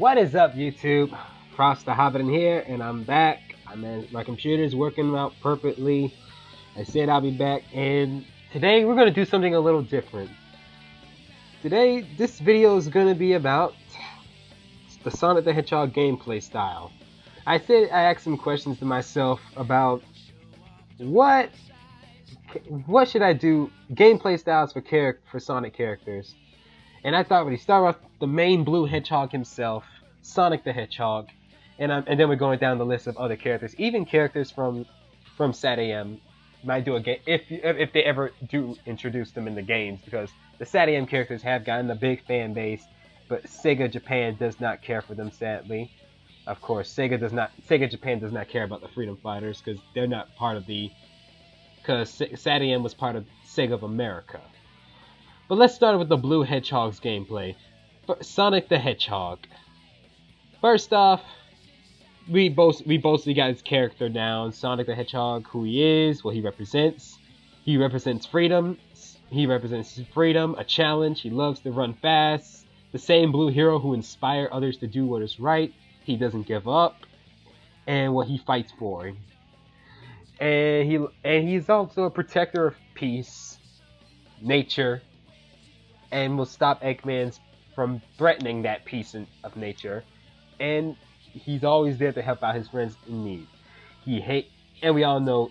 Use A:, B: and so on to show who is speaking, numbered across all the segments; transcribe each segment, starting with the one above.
A: What is up, YouTube? Frost the Hobidon here, and I'm back. My computer's working out perfectly. I said I'll be back, and today we're going to do something a little different. Today, this video is going to be about the Sonic the Hedgehog gameplay style. I asked some questions to myself about what should I do gameplay styles for Sonic characters. And I thought we'd start off the main blue hedgehog himself, Sonic the Hedgehog, and then we're going down the list of other characters, even characters from SatAM. Might do a game if they ever do introduce them in the games, because the SatAM characters have gotten a big fan base, but Sega Japan does not care for them, sadly. Of course, Sega Japan does not care about the Freedom Fighters because they're not part of because SatAM was part of Sega of America. But let's start with the Blue Hedgehog's gameplay. Sonic the Hedgehog. First off, we mostly got his character down. Sonic the Hedgehog, who he is, what he represents. He represents freedom. A challenge. He loves to run fast. The same blue hero who inspires others to do what is right. He doesn't give up. And what he fights for. And he's also a protector of peace, nature, and will stop Eggman from threatening that peace of nature. And he's always there to help out his friends in need. And we all know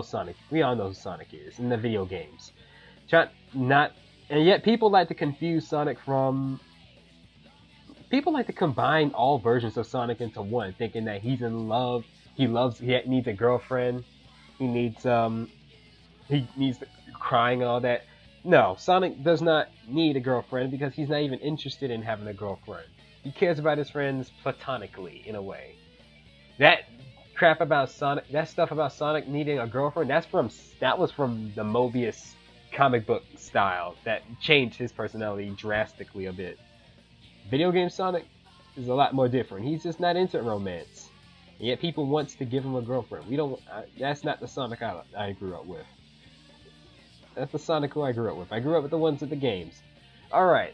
A: Sonic. We all know who Sonic is in the video games. And yet people like to confuse Sonic from. People like to combine all versions of Sonic into one, thinking that he's in love. He needs a girlfriend. He needs crying and all that. No, Sonic does not need a girlfriend because he's not even interested in having a girlfriend. He cares about his friends platonically, in a way. That stuff about Sonic needing a girlfriend, that was from the Mobius comic book style that changed his personality drastically a bit. Video game Sonic is a lot more different. He's just not into romance. And yet people want to give him a girlfriend. That's not the Sonic I grew up with. That's the Sonic who I grew up with. I grew up with the ones at the games. Alright.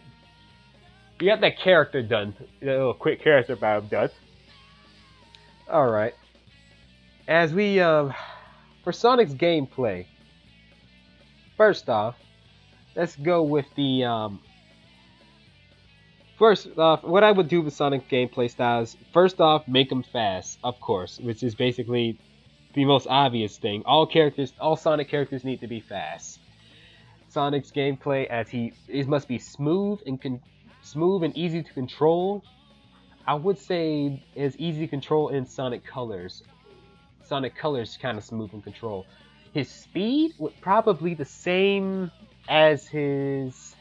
A: We got that character done. A little quick character vibe done. Alright. As we, for Sonic's gameplay. First off, let's go with the, First off, what I would do with Sonic gameplay styles, first off, make him fast, of course, which is basically the most obvious thing. All Sonic characters need to be fast. Sonic's gameplay, it must be smooth and easy to control. I would say it's easy to control in Sonic Colors. Sonic Colors kind of smooth and control. His speed would probably the same as his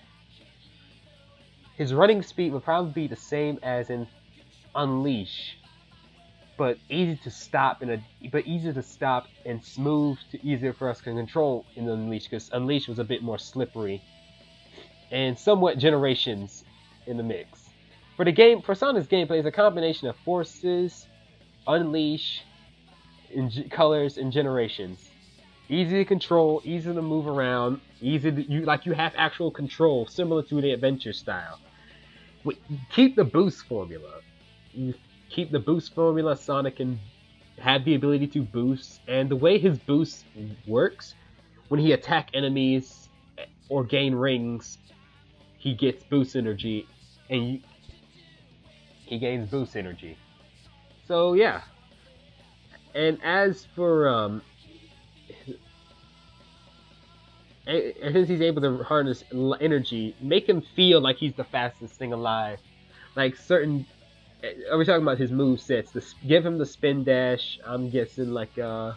A: running speed would probably be the same as in Unleash, but easy to stop and smooth to easier for us to control in Unleash, because Unleash was a bit more slippery and somewhat Generations in the mix. For Sonic's gameplay is a combination of Forces, Unleash, Colors, and Generations. Easy to control, easy to move around, you have actual control, similar to the adventure style. Keep the boost formula. Sonic can have the ability to boost, and the way his boost works, when he attack enemies or gain rings, he gets boost energy, and he gains boost energy. So yeah. And as for and since he's able to harness energy, make him feel like he's the fastest thing alive. Like are we talking about his move sets? Give him the spin dash. I'm guessing like I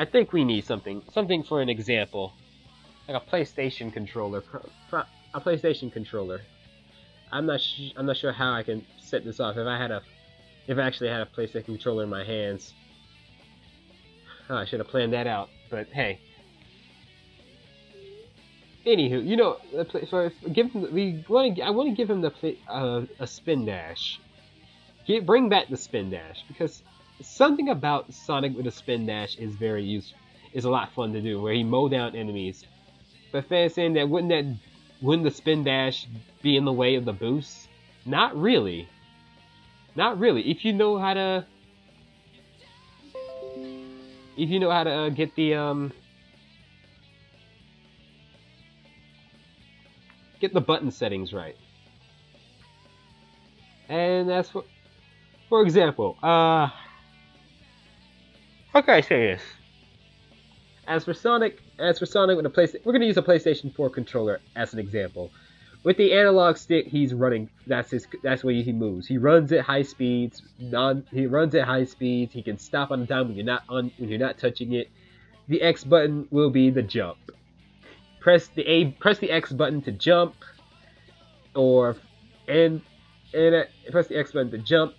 A: think we need something for an example, like a PlayStation controller. I'm not sure how I can set this off. If I actually had a PlayStation controller in my hands, I should have planned that out. But hey. Anywho, I want to give him a spin dash. Bring back the spin dash, because something about Sonic with a spin dash is very useful. Is a lot fun to do, where he mow down enemies. But fans saying that wouldn't the spin dash be in the way of the boost? Not really. Not really. If you know how to, get the button settings right. And that's for example, how can I say this? As for Sonic with the PlayStation, we're gonna use a PlayStation 4 controller as an example. With the analog stick, he's running. That's where he moves. He runs at high speeds. He can stop on a dime when you're not touching it. The X button will be the jump. Press the X button to jump, press the X button to jump.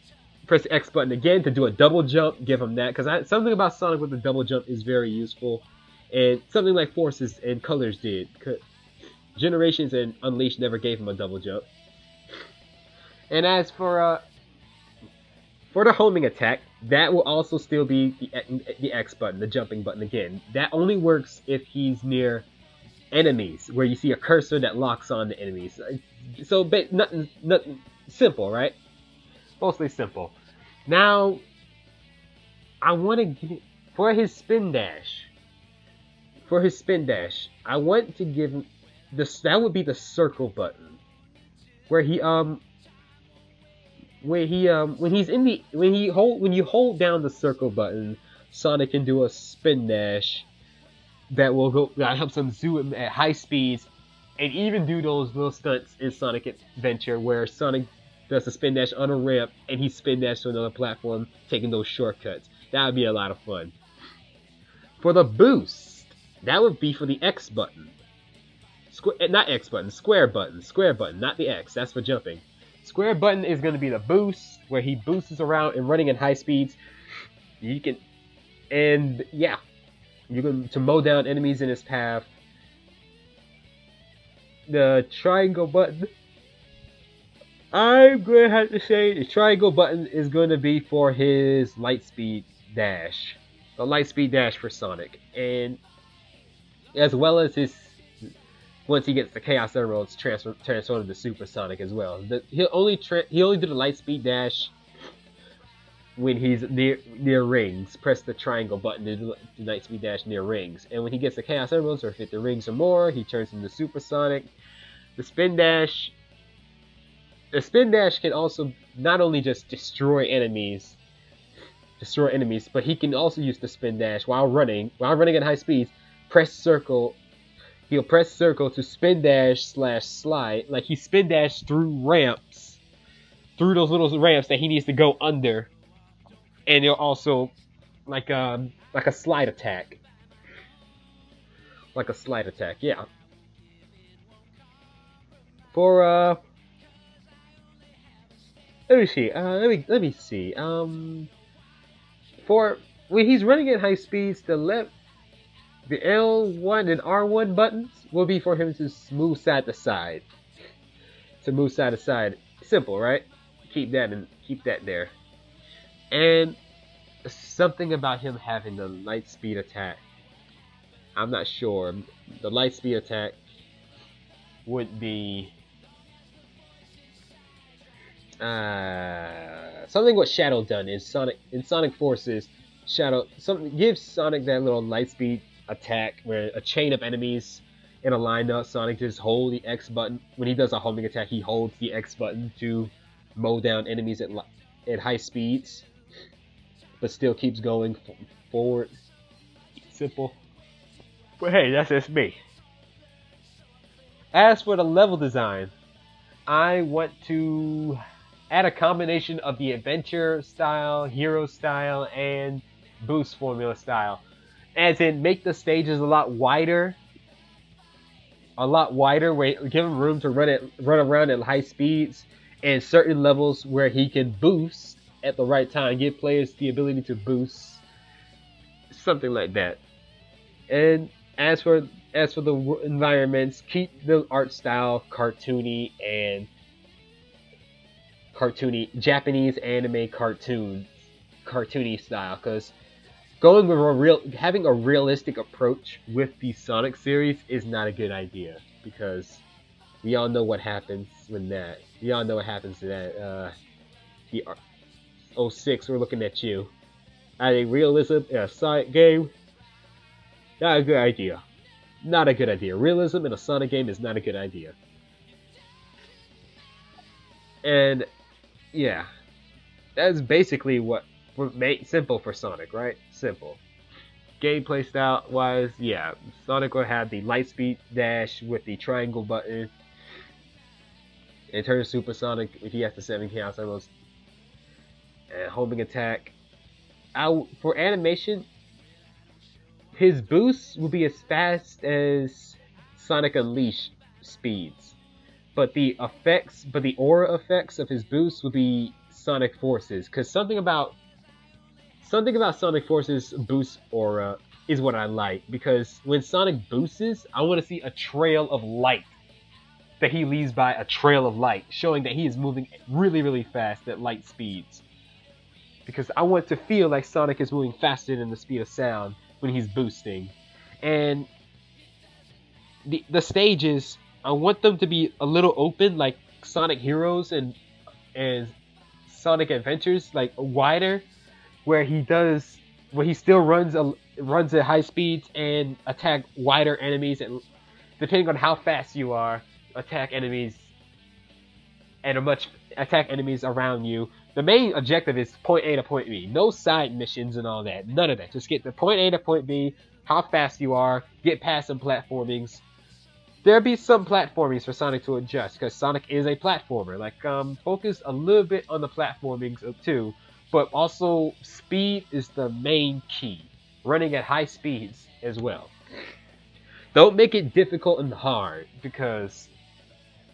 A: Press the X button again to do a double jump. Give him that, because something about Sonic with the double jump is very useful, and something like Forces and Colors did. Generations and Unleashed never gave him a double jump. And as for the homing attack, that will also still be the X button, the jumping button again. That only works if he's near enemies, where you see a cursor that locks on the enemies. So nothing simple, right? Mostly simple. Now, I want to give it for his spin dash. I want to give him that would be the circle button, where when you hold down the circle button, Sonic can do a spin dash that helps him zoom at high speeds, and even do those little stunts in Sonic Adventure where Sonic does a spin dash on a ramp and he spin dash to another platform, taking those shortcuts. That would be a lot of fun. For the boost, that would be for the X button. Square button, not the X. That's for jumping. Square button is going to be the boost, where he boosts around and running at high speeds. You can to mow down enemies in his path. The triangle button, I'm going to have to say the triangle button is going to be for his light speed dash. The light speed dash for Sonic, and as well as his. Once he gets the Chaos Emeralds transformed to Super Sonic as well. He'll only do the light speed dash when he's near rings. Press the triangle button to do the light speed dash near rings. And when he gets the Chaos Emeralds, or 50 rings or more, he turns into Super Sonic. The spin dash can also not only just destroy enemies, but he can also use the spin dash while running at high speeds. Press circle. He'll press circle to spin dash / slide. Like he spin dash through those little ramps that he needs to go under. And he'll also like a slide attack. Yeah. For let me see. For when he's running at high speeds, the L1 and R1 buttons will be for him to move side to side. Simple, right? Keep that there. And something about him having the light speed attack. I'm not sure. The light speed attack would be something what Shadow done is Sonic Forces. Shadow gives Sonic that little light speed attack where a chain of enemies in a lineup. Sonic just hold the X button when he does a homing attack. He holds the X button to mow down enemies at high speeds, but still keeps going forward. Simple, but hey, that's just me. As for the level design, I want to add a combination of the adventure style, hero style, and boost formula style. As in, make the stages a lot wider, where give him room to run around at high speeds, and certain levels where he can boost at the right time, give players the ability to boost, something like that. And as for the environments, keep the art style cartoony Japanese anime cartoony style, because going with having a realistic approach with the Sonic series is not a good idea, because we all know what happens when that. Y'all know what happens to that. The 06, we're looking at you. Adding realism in a Sonic game, not a good idea. Not a good idea. Realism in a Sonic game is not a good idea. And yeah, that's basically what made simple for Sonic, right? Simple. Gameplay style wise, yeah, Sonic will have the light speed dash with the triangle button. And turn Super Sonic if he has the 7 chaos emeralds. And homing attack. For animation, his boosts will be as fast as Sonic Unleashed speeds. But the aura effects of his boosts will be Sonic Forces. Because something about Sonic Forces boost aura is what I like. Because when Sonic boosts, I want to see a trail of light. That he leaves by a trail of light, showing that he is moving really, really fast at light speeds. Because I want to feel like Sonic is moving faster than the speed of sound when he's boosting. And the stages, I want them to be a little open, like Sonic Heroes and Sonic Adventures, like wider, where he still runs at high speeds and attack wider enemies, and depending on how fast you are, attack enemies around you. The main objective is point A to point B. No side missions and all that. None of that. Just get to point A to point B, how fast you are, get past some platformings. There'll be some platformings for Sonic to adjust, because Sonic is a platformer. Like, focus a little bit on the platformings too, but also speed is the main key. Running at high speeds as well. Don't make it difficult and hard, because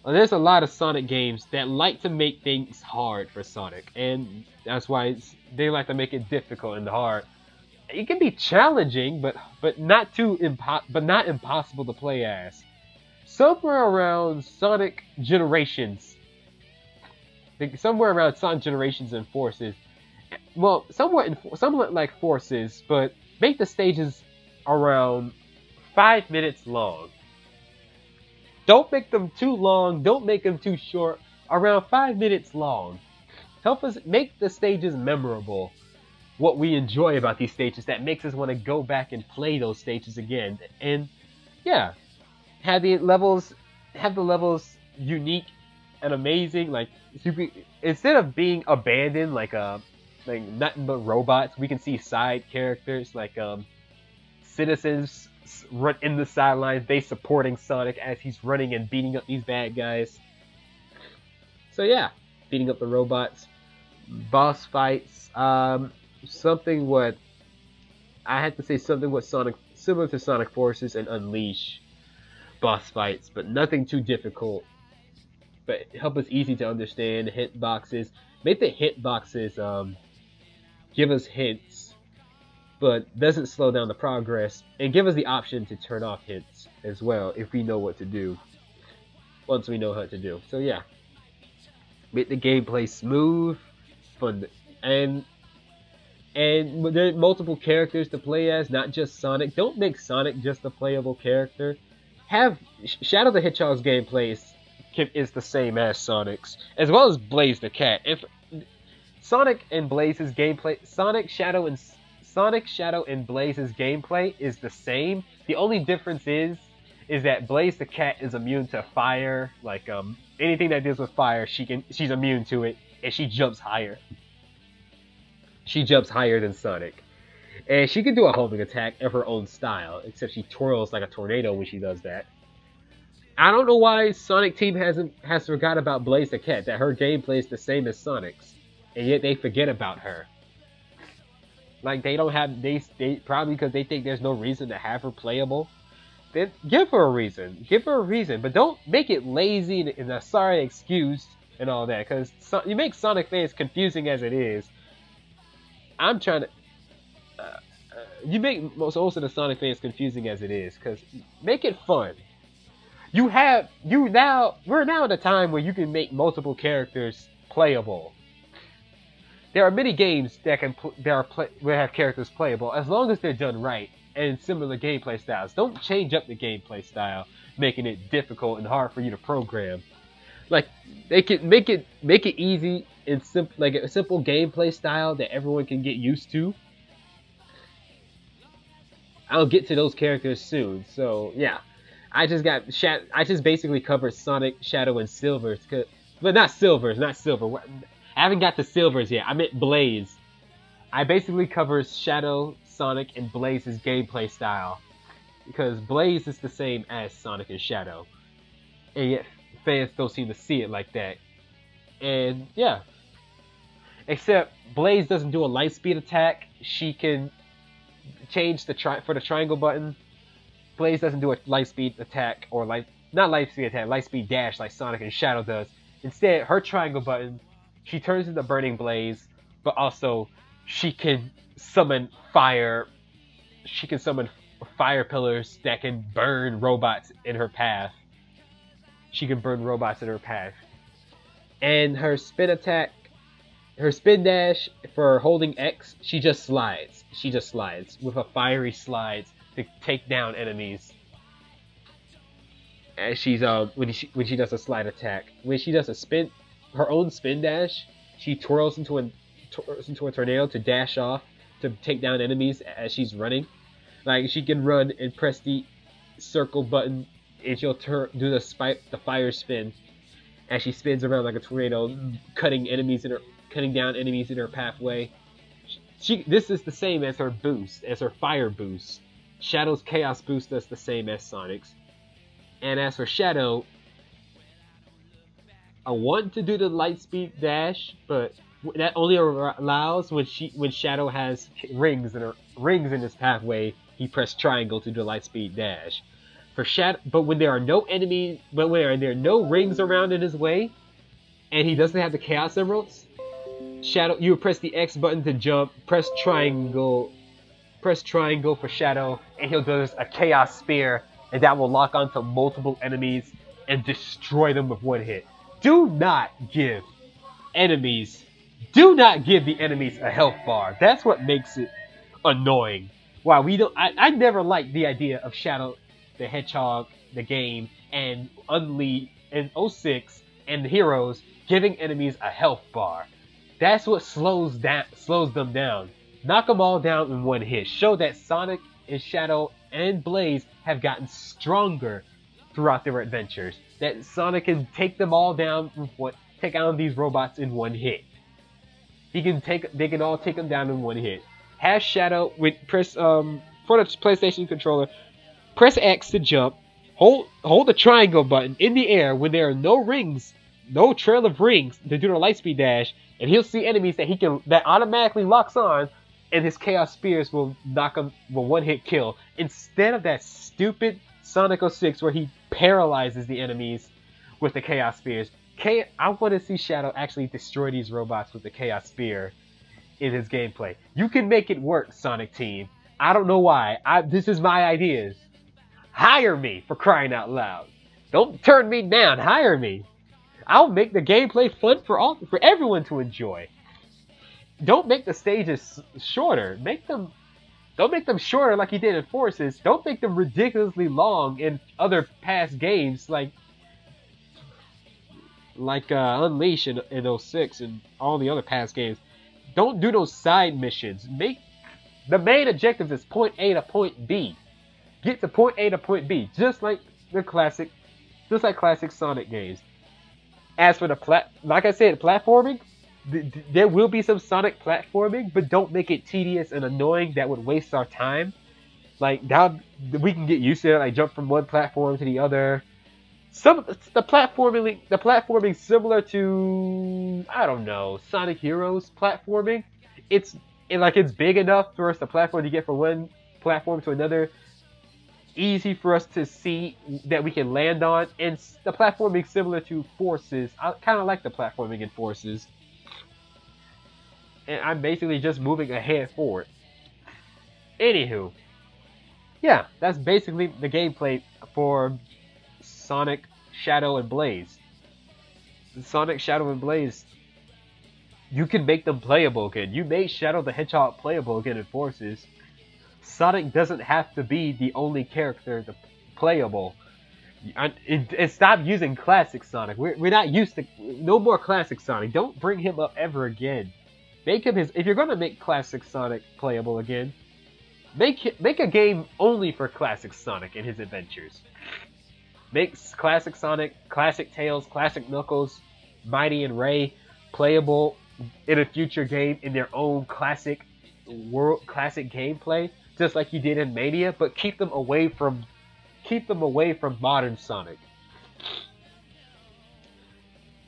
A: there's a lot of Sonic games that like to make things hard for Sonic, and that's why they like to make it difficult and hard. It can be challenging, but not impossible to play as. Somewhere around Sonic Generations and Forces. Well, somewhat like Forces, but make the stages around 5 minutes long. Don't make them too long. Don't make them too short. Around 5 minutes long. Help us make the stages memorable. What we enjoy about these stages that makes us want to go back and play those stages again. And yeah, have the levels unique and amazing. Like instead of being abandoned like nothing but robots, we can see side characters like citizens run in the sidelines, they supporting Sonic as he's running and beating up these bad guys. So yeah, beating up the robots, boss fights, something what Sonic, similar to Sonic Forces and Unleash boss fights, but nothing too difficult. But help us easy to understand. Hint boxes, make the hint boxes give us hints, but doesn't slow down the progress, and give us the option to turn off hints as well if we know what to do. Once we know how to do. So yeah, make the gameplay smooth, fun, and there are multiple characters to play as, not just Sonic. Don't make Sonic just a playable character. Have Shadow the Hedgehog's gameplay is the same as Sonic's, as well as Blaze the Cat. If Sonic and Blaze's gameplay, Sonic, Shadow, and Blaze's gameplay is the same. The only difference is that Blaze the Cat is immune to fire. Like anything that deals with fire, she's immune to it, and she jumps higher. She jumps higher than Sonic, and she can do a homing attack of her own style. Except she twirls like a tornado when she does that. I don't know why Sonic Team has forgot about Blaze the Cat. That her gameplay is the same as Sonic's, and yet they forget about her. Like they probably because they think there's no reason to have her playable. Then give her a reason, but don't make it lazy and a sorry excuse and all that, because you make Sonic fans confusing as it is. I'm trying to you make most of the Sonic fans confusing as it is, because make it fun. We're now at a time where you can make multiple characters playable. There are many games that have characters playable as long as they're done right and similar gameplay styles. Don't change up the gameplay style, making it difficult and hard for you to program. Like they can make it easy and simple, like a simple gameplay style that everyone can get used to. I'll get to those characters soon. So yeah, I just basically covered Sonic, Shadow, and Silvers, but not Silvers, not Silver. I haven't got to Silvers yet. I meant Blaze. I basically cover Shadow, Sonic, and Blaze's gameplay style because Blaze is the same as Sonic and Shadow, and yet fans don't seem to see it like that. And yeah, except Blaze doesn't do a light speed attack. She can change for the triangle button. Blaze doesn't do a light speed attack or not light speed attack, light speed dash like Sonic and Shadow does. Instead, her triangle button, she turns into Burning Blaze, but also she can summon fire. She can summon fire pillars that can burn robots in her path. She can burn robots in her path. And her spin attack, her spin dash for holding X, she just slides. She just slides with a fiery slides to take down enemies. As she's when she does a slide attack, when she does her own spin dash, she twirls into a tornado to dash off to take down enemies as she's running. Like she can run and press the circle button, and she'll do the fire spin as she spins around like a tornado, cutting down enemies in her pathway. This is the same as her boost, as her fire boost. Shadow's chaos boost does the same as Sonic's. And as for Shadow, I want to do the light speed dash, but that only allows when Shadow has rings in his pathway. He pressed triangle to do the light speed dash. For Shadow, but when there are no enemies, but when there are no rings around in his way, and he doesn't have the chaos emeralds, Shadow, you would press the X button to jump, press triangle for Shadow, and he'll do a chaos spear, and that will lock onto multiple enemies and destroy them with one hit. Do not give the enemies a health bar. That's what makes it annoying. Wow, I never liked the idea of Shadow the Hedgehog, the game, and Unleashed and 06 and the heroes giving enemies a health bar. That's what slows them down. Knock them all down in one hit. Show that Sonic and Shadow and Blaze have gotten stronger throughout their adventures. That Sonic can take them all down take on these robots in one hit. They can all take them down in one hit. Have Shadow press for the PlayStation controller, press X to jump, hold the triangle button in the air when there are no rings, no trail of rings to do the light speed dash, and he'll see enemies that automatically locks on, and his chaos spears will one hit kill. Instead of that stupid Sonic 06 where he paralyzes the enemies with the chaos spears. I want to see Shadow actually destroy these robots with the chaos spear in his gameplay. You can make it work, Sonic Team. I don't know why. This is my ideas. Hire me, for crying out loud. Don't turn me down. Hire me. I'll make the gameplay fun for everyone to enjoy. Don't make the stages shorter. Don't make them shorter like you did in Forces. Don't make them ridiculously long in other past games like Unleashed in 06 and all the other past games. Don't do those side missions. The main objective is point A to point B. Get to point A to point B, just like classic Sonic games. As for like I said, platforming, there will be some Sonic platforming, but don't make it tedious and annoying that would waste our time. Like now, we can get used to it, like jump from one platform to the other. The platforming similar to, I don't know, Sonic Heroes platforming. It's big enough for us to platform to get from one platform to another. Easy for us to see that we can land on, and the platforming similar to Forces. I kind of like the platforming in Forces, and I'm basically just moving ahead forward. Anywho, yeah, that's basically the gameplay for Sonic, Shadow, and Blaze. Sonic, Shadow, and Blaze, you can make them playable again. You made Shadow the Hedgehog playable again in Forces. Sonic doesn't have to be the only character playable. And stop using classic Sonic. We're not used to no more classic Sonic. Don't bring him up ever again. Make him his. If you're gonna make classic Sonic playable again, make a game only for classic Sonic and his adventures. Make classic Sonic, classic Tails, classic Knuckles, Mighty and Ray playable in a future game in their own classic gameplay, just like you did in Mania, but keep them away from modern Sonic.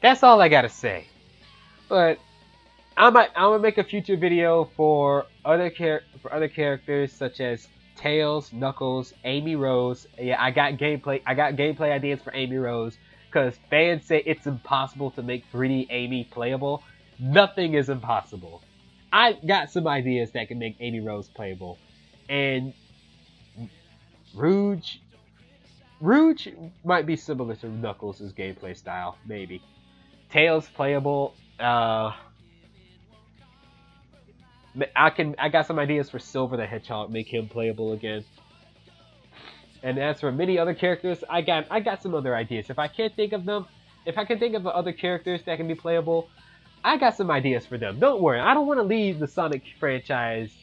A: That's all I gotta say. But I'm gonna make a future video for other characters such as Tails, Knuckles, Amy Rose. Yeah, I got gameplay ideas for Amy Rose because fans say it's impossible to make 3D Amy playable. Nothing is impossible. I got some ideas that can make Amy Rose playable, and Rouge might be similar to Knuckles' gameplay style, maybe. Tails playable. I got some ideas for Silver the Hedgehog, make him playable again. And as for many other characters, I got some other ideas. If I can think of other characters that can be playable, I got some ideas for them. Don't worry, I don't want to leave the Sonic franchise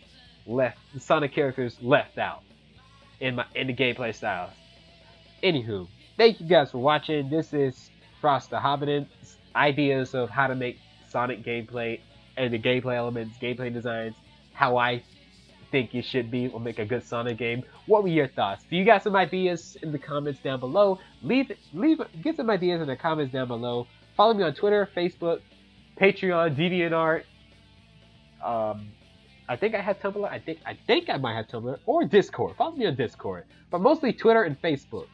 A: the Sonic characters left out in the gameplay styles. Anywho, thank you guys for watching. This is Frost the Hobidon's ideas of how to make Sonic gameplay and the gameplay elements, gameplay designs, how I think it should be or make a good Sonic game. What were your thoughts? Do you got some ideas in the comments down below? Get some ideas in the comments down below. Follow me on Twitter, Facebook, Patreon, DeviantArt. I think I have Tumblr. I think I might have Tumblr or Discord. Follow me on Discord, but mostly Twitter and Facebook.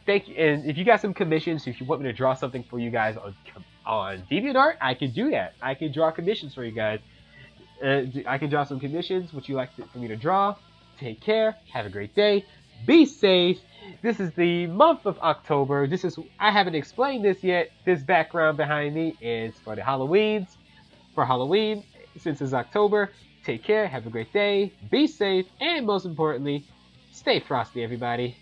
A: Thank you. And if you got some commissions, if you want me to draw something for you guys on DeviantArt, I can do that. I can draw commissions for you guys. I can draw some commissions. Would you like for me to draw? Take care. Have a great day. Be safe. This is the month of October. I haven't explained this yet. This background behind me is for the Halloweens. For Halloween, since it's October. Take care. Have a great day. Be safe. And most importantly, stay frosty, everybody.